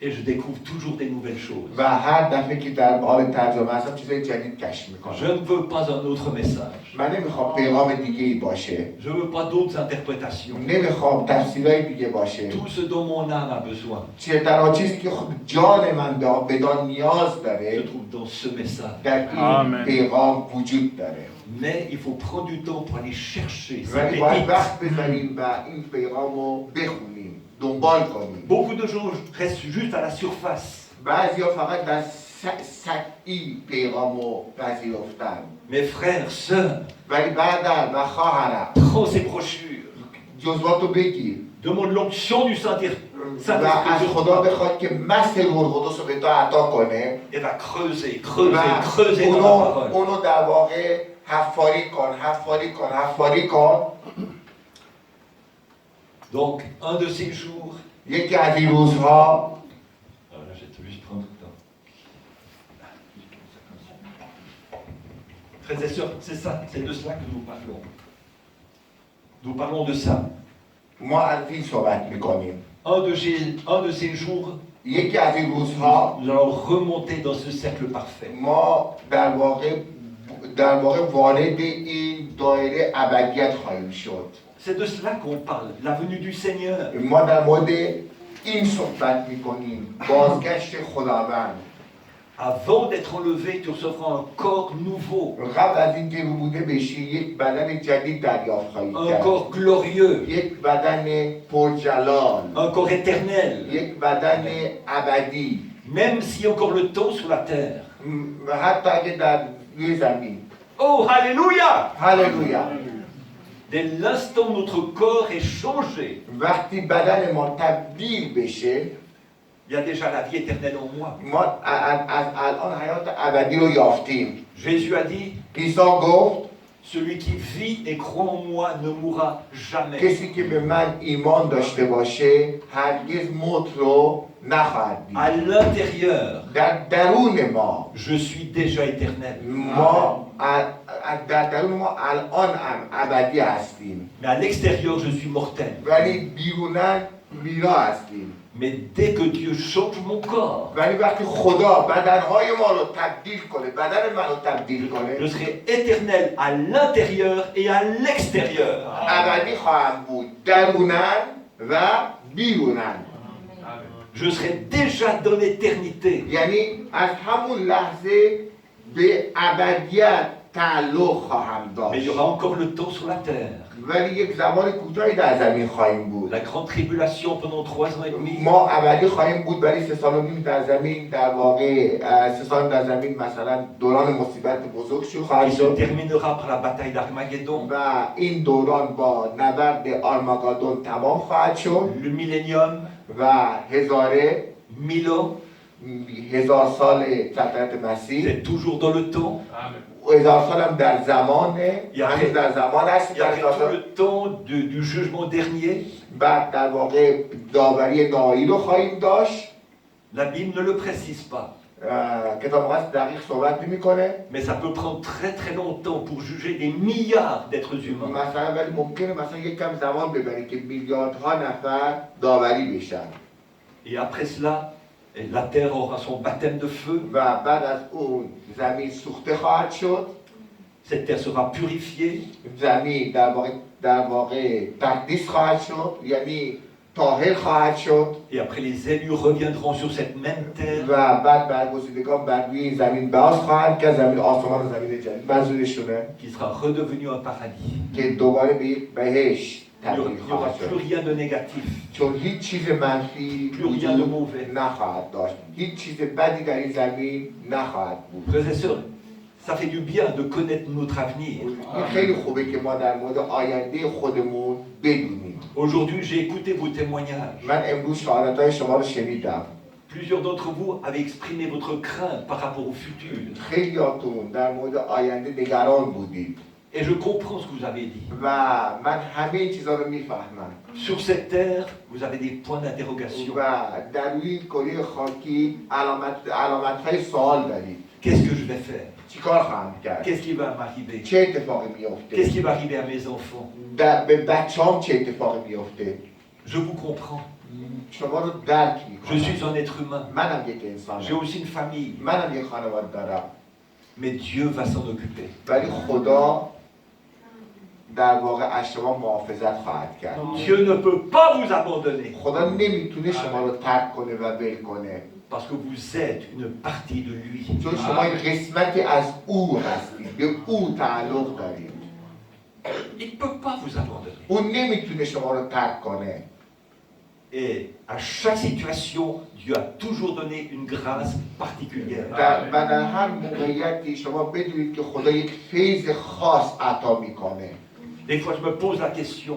S3: Et je découvre toujours des nouvelles choses.
S4: و هر دفعه که در حال ترجمه هستم چیزای جدید کشف
S3: Je
S4: میکنم.
S3: ne veux pas un autre message.
S4: من نمیخوام پیغام دیگه ای باشه،
S3: Je ne veux pas d'autres interprétations.
S4: نمیخوام تفسیرهای دیگه باشه.
S3: Tout ce dont mon âme a besoin
S4: چه تنها چیزی که خود جان من بدان نیاز
S3: se
S4: داره
S3: trouve dans ce message.
S4: در این
S5: آمین.
S4: پیغام وجود داره.
S3: Mais il faut prendre du temps pour aller chercher ces
S4: ولی باید
S3: pépites.
S4: وقت بذاریم و این پیغام رو بخونیم، دنبال کنیم.
S3: Beaucoup de gens restent juste à la surface.
S4: بعضی ها فقط در سطحی پیغام رو پذیرفتن.
S3: Mes frères, sœurs,
S4: ولی بعد و خواهرم
S3: prends ces brochures.
S4: جزوات رو بگیر
S3: Demande l'onction du
S4: و
S3: Saint-Esprit
S4: از
S3: sur
S4: خدا
S3: toi.
S4: بخواد که مس روح القدس رو به تو عطا کنه
S3: Et va creuser,
S4: و
S3: creuser, creuser dans la
S4: اونو
S3: parole.
S4: در واقع حفاری کن.
S3: Donc, un de ces jours,
S4: یکی از این روزها
S3: alors là, je vais juste prendre le temps. Frères et sœurs, c'est ça, c'est de cela que nous parlons. Nous parlons de ça.
S4: ما از این صحبت میکنیم.
S3: Un de ces jours,
S4: یکی از این روزها
S3: nous allons remonter dans ce cercle parfait.
S4: ما در واقع وارد این دایره ابدیت خواهیم شد.
S3: C'est de cela qu'on parle, la venue du Seigneur.
S4: ما در مورد این صحبت میکنیم، بازگشت خداوند.
S3: Avant d'être enlevé, tu recevras un corps nouveau,
S4: قبل از اینکه روبوده بشی یک بدن جدید دریافت خواهید
S3: un
S4: کرد.
S3: corps glorieux,
S4: یک بدن پرجلال،
S3: un corps éternel,
S4: یک بدن ابدی.
S3: même si encore le temps sur la terre.
S4: و حتی اگه در روی زمین.
S3: Oh, alléluia!
S4: هللویا.
S3: Dès l'instant où notre corps est changé,
S4: وقتی بدن ما تبدیل بشه
S3: il y a déjà la vie éternelle en moi.
S4: ما از الان حیات ابدی رو یافتیم.
S3: Jésus a dit,
S4: عیسی گفت
S3: celui qui vit et croit en moi ne mourra jamais.
S4: کسی که به من ایمان داشته باشه هرگز موت رو نخواهد دید.
S3: À l'intérieur,
S4: در درون ما
S3: je suis déjà éternel.
S4: در درون ما الان هم ابدی هستیم،
S3: Mais à l'extérieur, je suis mortel.
S4: ولی بیرونن میرا هستیم.
S3: Mais dès que Dieu change mon corps,
S4: ولی وقتی خدا بدنهای ما رو تبدیل کنه، بدن من رو تبدیل
S3: je
S4: کنه،
S3: serai éternel à l'intérieur et à l'extérieur.
S4: ابدی خواهم بود درونن و بیرونن.
S3: Je serai déjà dans l'éternité.
S4: یعنی از همون لحظه به ابدیت تعلق خواهم
S3: Mais il y
S4: داشت.
S3: aura encore le temps sur la terre.
S4: ولی یک زمان کوتاهی در زمین خواهیم بود.
S3: La grande tribulation pendant 3 ans et demi.
S4: ما ابدی خواهیم بود ولی 3 سال و نیم در زمین، در واقع 3 سال در زمین مثلا دوران مصیبت بزرگ خواهد
S3: Qui se
S4: شد
S3: terminera par la bataille d'Armageddon,
S4: و این دوران با نبرد آرماگدون تمام خواهد شد
S3: le millénium,
S4: و هزاره
S3: 1000 ans,
S4: 1000 سال سلطنت مسیح.
S3: c'est toujours dans le temps.
S4: 1000 سال هم در زمانه، هنوز در زمان هست.
S3: Et après tout le temps du jugement dernier,
S4: بعد در واقع داوری نهایی رو خواهیم داشت.
S3: la Bible ne le précise pas.
S4: کتاب مقدس دقیق صحبت نمی‌کنه،
S3: Mais ça peut prendre très très longtemps pour juger des milliards d'êtres humains.
S4: مثلا ولی ممکنه مثلا یک کم زمان ببره که میلیاردها نفر داوری بشن.
S3: Et après cela, la terre aura son baptême de feu.
S4: و بعد از اون زمین سوخته خواهد شد.
S3: Cette terre sera purifiée.
S4: زمین در واقع تقدیس خواهد شد، یعنی طاهر خواهد شد.
S3: Et après les élus reviendront sur cette même terre.
S4: و بعد برگزیدگان بر روی این زمین باز خواهند که زمین آسمان و زمین جدید منظورشونه
S3: Qui sera redevenu un paradis.
S4: که دوباره به یک بهشت
S3: Il n'y
S4: تبدیل
S3: aura
S4: خواهد
S3: plus
S4: شد.
S3: rien de négatif.
S4: چون هیچ چیز منفی
S3: Plus rien de
S4: وجود
S3: mauvais.
S4: نخواهد داشت، هیچ چیز بدی در این زمین نخواهد بود.
S3: Frères et sœurs, ça fait du bien de connaître notre avenir.
S4: این خیلی خوبه که ما در مورد آینده خودمون بدونیم.
S3: Aujourd'hui, j'ai écouté vos témoignages.
S4: من امروز شهادت‌های شما رو شنیدم.
S3: Plusieurs d'entre vous avaient exprimé votre crainte par rapport au futur.
S4: خیلیاتون در مورد آینده نگران بودید.
S3: Et je comprends ce que vous avez dit.
S4: و من همه این چیزا رو میفهمم.
S3: Sur cette terre, vous avez des points d'interrogation.
S4: و در روی کره خاکی علامت‌های سوال دارید.
S3: Qu'est-ce que je vais faire?
S4: چیکار خواهم کرد؟
S3: Qu'est-ce qui va m'arriver?
S4: چه اتفاقی
S3: Qu'est-ce
S4: میفته؟
S3: qui va arriver à mes enfants?
S4: به بچه‌ام چه اتفاقی میفته؟
S3: Je vous comprends.
S4: شما رو درک
S3: Je
S4: میکنم.
S3: suis un être humain.
S4: منم یک
S3: J'ai
S4: انسانم.
S3: aussi une famille.
S4: منم یک خانواده دارم.
S3: Mais Dieu va s'en occuper.
S4: ولی خدا در واقع از شما محافظت خواهد کرد.
S3: Dieu ne peut pas vous abandonner.
S4: خدا نمیتونه شما رو ترک کنه و ول کنه.
S3: Parce que vous êtes une partie de lui.
S4: چون شما این قسمتی از او هستید. به او تعلق دارید.
S3: Il ne peut pas vous abandonner.
S4: اون نمیتونه شما رو ترک کنه.
S3: Et à chaque situation, Dieu a toujours donné une grâce particulière.
S4: و در هر موقعیتی شما بدونید که خدا یک فیض خاص عطا میکنه.
S3: Des fois, je me pose la question.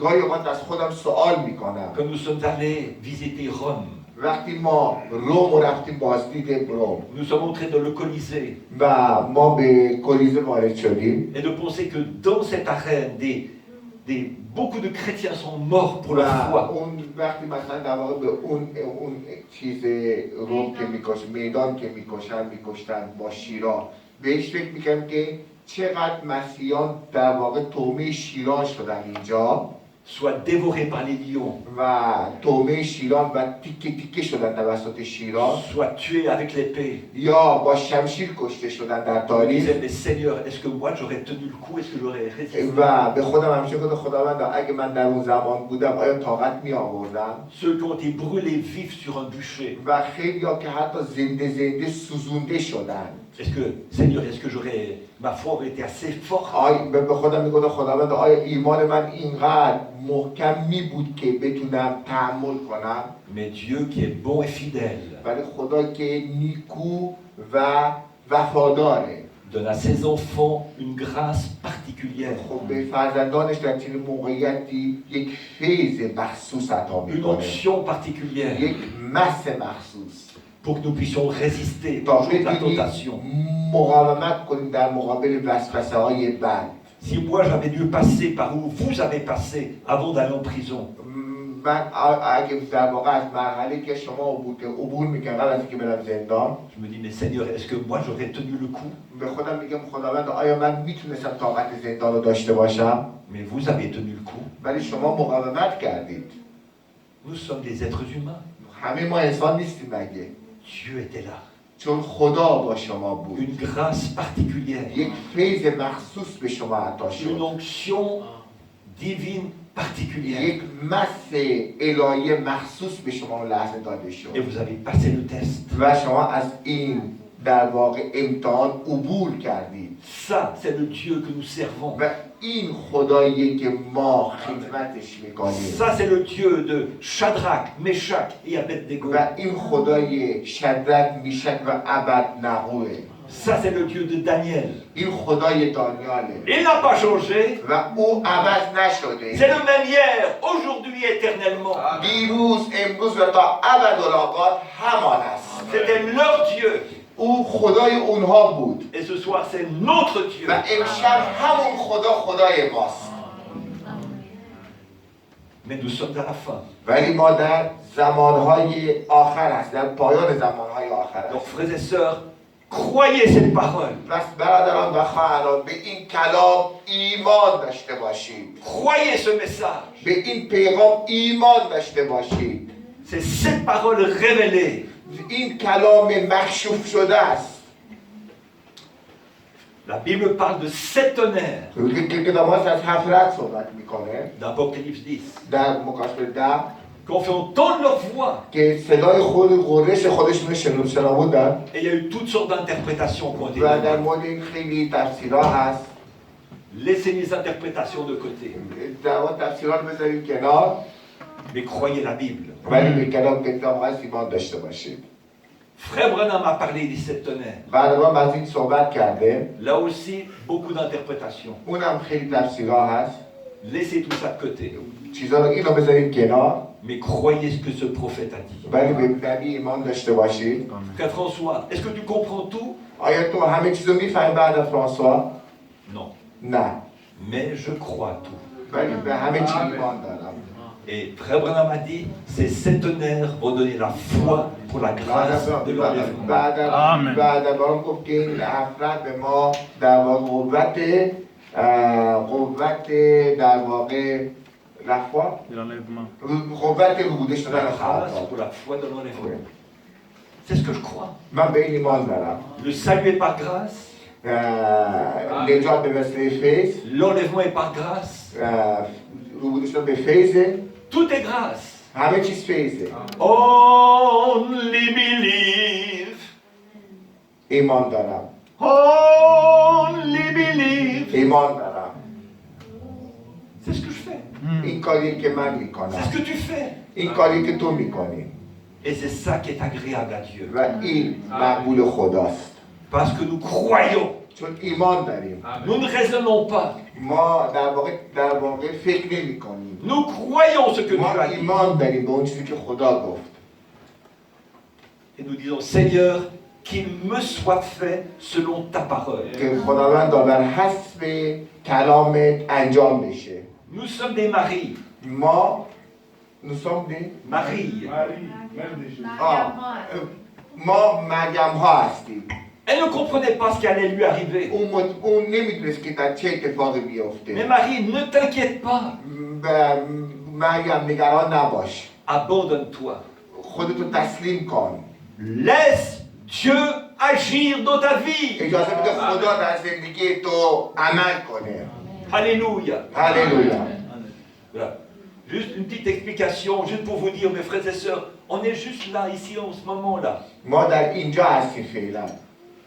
S4: گاهی اوقات از خودم سوال میکنم
S3: Quand nous sommes allés visiter Rome,
S4: وقتی ما روم رو رفتیم بازدید روم
S3: nous sommes entrés dans le Colisée
S4: و ما به کلیزه وارد شدیم
S3: et de penser que dans cette arène, beaucoup de chrétiens sont morts pour
S4: و
S3: leur foi.
S4: اون وقتی مثلا در واقع به اون چیز روم که میدان که میکشتن با شیرا بهش فکر میکنم که چقدر مسیحیان در واقع طعمه شیران شدن اینجا
S3: Soient dévorés par les lions,
S4: و طعمه شیران و تیکه تیکه شدن توسط شیران
S3: soient tués avec l'épée.
S4: یا با شمشیر کشته شدن در
S3: Je
S4: تاریخ
S3: disais, mais Seigneur, est-ce que moi j'aurais tenu le coup? Est-ce que j'aurais résisté?
S4: و به خودم همیشه گفتم خداوند اگه من در اون زمان بودم آیا طاقت می آوردم
S3: Ceux qui ont été brûlés vifs sur un bûcher.
S4: و خیلی ها که حتی زنده سوزونده شدن
S3: Est-ce que, Seigneur, est-ce que ma foi aurait été assez forte?
S4: به خودم میگفتم خداوند آیا ایمان من اینقدر محکم می بود که بتونم تحمل کنم
S3: Mais Dieu qui est bon et fidèle
S4: ولی خدا که نیکو و وفاداره
S3: donne à ses enfants une grâce particulière,
S4: خب به فرزندانش در چنین موقعیتی یک فیض مخصوص عطا
S3: une
S4: میکنه
S3: onction particulière
S4: یک مس مخصوص
S3: pour que nous puissions résister
S4: تا
S3: contre la
S4: بتونیم
S3: tentation.
S4: مقاومت کنیم در مقابل وسوسه های بد
S3: Si moi j'avais dû passer par où vous avez passé avant d'aller en prison,
S4: من اگه در واقع از مرحله که شما عبور میکنم قبل از اینکه برم زندان
S3: je me dis, mais Seigneur, est-ce que moi j'aurais tenu le coup?
S4: به خودم میگم خداوند آیا من میتونستم طاقت زندان رو داشته باشم
S3: Mais vous avez tenu le coup.
S4: ولی شما مقاومت کردید
S3: Nous sommes des êtres humains.
S4: همه ما انسان نیستیم مگه
S3: Dieu était là.
S4: چون خدا با شما بود
S3: Une grâce particulière,
S4: یک فیض مخصوص به شما عطا
S3: une
S4: شد
S3: onction divine particulière.
S4: یک مس الهی مخصوص به شما اون لحظه داده شد
S3: Et vous avez passé le test.
S4: و شما از این در واقع امتحان عبور کردید
S3: Ça, c'est le Dieu que nous servons.
S4: و این خداییه که ما خدمتش میکنیم
S3: Ça, c'est le Dieu de Shadrach, Meshach et Abednego.
S4: و این خدای شدرک میشک و ابدنغوه
S3: Ça, c'est le Dieu de Daniel.
S4: این خدای دانیاله
S3: Il n'a pas changé.
S4: و او عوض
S3: C'est
S4: نشده
S3: le même hier, aujourd'hui, éternellement.
S4: دیروز امروز و تا ابدالآباد همان است
S3: C'était leur Dieu.
S4: او خدای اونها بود
S3: Et ce soir, c'est notre Dieu.
S4: و امشب همون خدای ماست
S3: Mais nous sommes à la fin.
S4: ولی ما در زمانهای آخر هست در پایان زمانهای آخر
S3: Donc,
S4: هست
S3: frères et sœurs, croyez cette parole.
S4: پس برادران و خواهران به این کلام ایمان داشته باشید
S3: Croyez ce message.
S4: به این پیغام ایمان داشته باشید
S3: C'est cette parole révélée.
S4: این کلام مکشوف شده است
S3: La Bible parle de sept tonnerres
S4: که کتاب از 7 رعد صحبت میکنه
S3: d'Apocalypse 10
S4: در مکاشفه 10
S3: qui ont fait entendre leur voix.
S4: که صدای خود قرش خودشون شنوندن
S3: Et il y a eu toutes sortes d'interprétations qui ont été
S4: و در
S3: données.
S4: مورد این خیلی تفسیرها هست
S3: Laissez les interprétations de côté.
S4: در واقع تفسیرها رو بذاریم کنار
S3: Mais croyez la Bible.
S4: ولی به کلام کتاب هست ایمان داشته باشید
S3: Frère Branham a parlé des sept tonnerres.
S4: برنامه از این صحبت کرده
S3: Là aussi, beaucoup d'interprétations.
S4: اونم خیلی تفسیرها هست
S3: Laissez tout ça de côté.
S4: چیزا رو اینو بذاریم کنار
S3: Mais croyez ce que ce prophète a dit.
S4: ولی به نبی ایمان داشته bاشید
S3: Frère François, est-ce que tu comprends tout?
S4: آیا تو همه چیزو میفهمی بعد از فرانسوا؟
S3: Non.
S4: نه.
S3: mais je crois tout.
S4: ولی به همه چی ایمان دارم.
S3: Et Frère Branham a dit, ces centenaires vont donner la foi pour la grâce de l'enlèvement.
S4: بعد از آن گفت که این افراد به ما در واقع قوت در واقع رفاه قوت روده شدن
S3: La
S4: خواهد
S3: grâce
S4: داد.
S3: pour la foi de l'enlèvement. C'est ce que je crois.
S4: من به این ایمان دارم.
S3: Le salut est par grâce,
S4: نجات به وسیله فیض،
S3: l'enlèvement est par grâce,
S4: روده شدن به فیضه،
S3: tout est grâce.
S4: همه چیز فیضه.
S3: Only believe,
S4: ایمان دارم.
S3: only believe.
S4: ایمان دارم.
S3: C'est ce que je fais.
S4: این کاری که من
S3: C'est ce
S4: میکنم.
S3: que tu fais.
S4: این کاری که تو میکنی.
S3: Et c'est ça qui est agréable à Dieu.
S4: و این مقبول خداست.
S3: Parce que nous croyons.
S4: چون ایمان داریم.
S3: Nous ne raisonnons pas.
S4: ما در واقع فکر نمی کنیم.
S3: Nous croyons ce que
S4: ما
S3: Dieu a dit.
S4: ایمان داریم به اون چیزی که خدا گفت.
S3: Et nous disons, Seigneur, qu'il me soit fait selon ta parole.
S4: که خداوند بر حسب کلامت انجام بشه.
S3: Nous sommes des maris.
S4: ما نسوم
S3: Marie.
S4: ما مریم ها هستیم.
S3: Elle ne comprenait pas ce qui allait lui arriver.
S4: اون نمیدونست که در چه اتفاقی
S3: Mais
S4: بیفته.
S3: Marie, ne t'inquiète pas.
S4: مریم نگران نباش.
S3: Abandonne-toi.
S4: خودتو تسلیم کن.
S3: Laisse Dieu agir dans ta vie.
S4: اجازه بده خدا در زندگی تو عمل کنه.
S3: Alléluia.
S4: هللویا.
S3: Voilà. Juste une petite explication, juste pour vous dire, mes frères et sœurs, on est juste là, ici, en ce moment-là.
S4: ما در اینجا هستیم فعلا.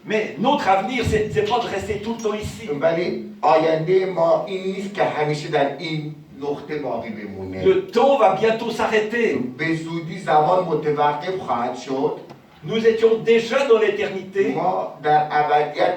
S3: Mais notre avenir, c'est pas de rester tout le temps ici.
S4: ولی آینده ما این نیست که همیشه در این نقطه باقی بمونه.
S3: Le temps va bientôt s'arrêter.
S4: به زودی زمان متوقف خواهد شد.
S3: Nous étions déjà dans l'éternité.
S4: ما در ابدیت